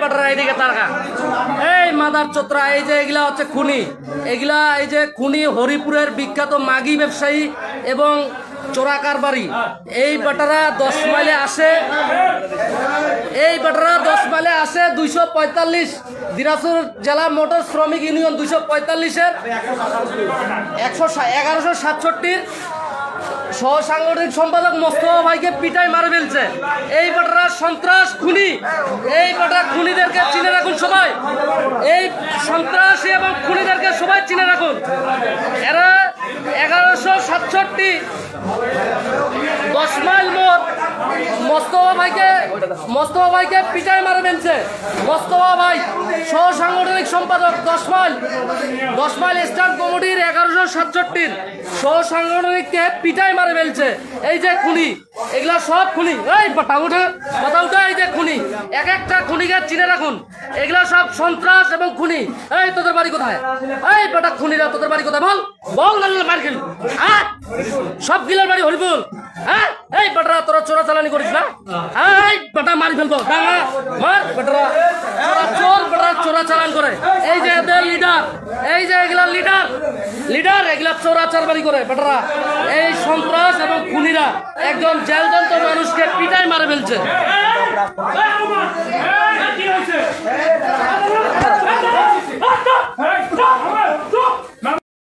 বাটারা এইদিকে তারকা এই মাদার চোত্রা এই যে এগুলা হচ্ছে খুনি এগুলা এই যে খুনি হরিপুরের বিখ্যাত মাগি ব্যবসায়ী এবং চোরা কারবারি এই বাটারা 10 মাইলে আসে এই বাটারা 10 মাইলে আসে 245 দিনাজপুর জেলা মোটর শ্রমিক ইউনিয়ন 245-এর 1167-র সহ সাংগঠনিক সম্পাদক মোস্তফা ভাইকে পিটাই মারে ফেলছে এই বাটারা সন্ত্রাস খুনি এই বাটা খুনিদেরকে চিনে রাখুন সবাই এই সন্ত্রাসী এবং খুনিদেরকে সবাই চিনে রাখুন এরা 1167 10 মাইল মোড় মোস্তফা ভাইকে পিটাই মারে ফেলছে মোস্তফা ভাই সহ সাংগঠনিক সম্পাদক 10 মাইল স্ট্যান্ড কমিটির 1167-র সহ সাংগঠনিককে পিটাই মারে ফেলছে এই যে খুনি এগুলা সব খুনি এই কথা উঠে এই যে খুনি এক একটা খুনিকে চিনে রাখুন এগুলা সব সন্ত্রাস এবং খুনি এই তোদের বাড়ি কোথায় এই বেটা খুনিরা তোদের বাড়ি কোথায় বল বল না মার খেলি হ্যাঁ সব গিলার বাড়ি হরিপুর হ্যাঁ এই বেটারা তোরা চোরাচালানি করিস না এই বেটা মারি ফেলবো মার বেটারা চোর বেটা চোরাচালান করে এই যে এদের লিডার এই যে এগুলা লিডার এগুলা চোরাচারবাড়ি করে বেটারা এই সন্ত্রাস এবং খুনিরা একজন জেলজন্ত মানুষকে পিটাই মারে ফেলছে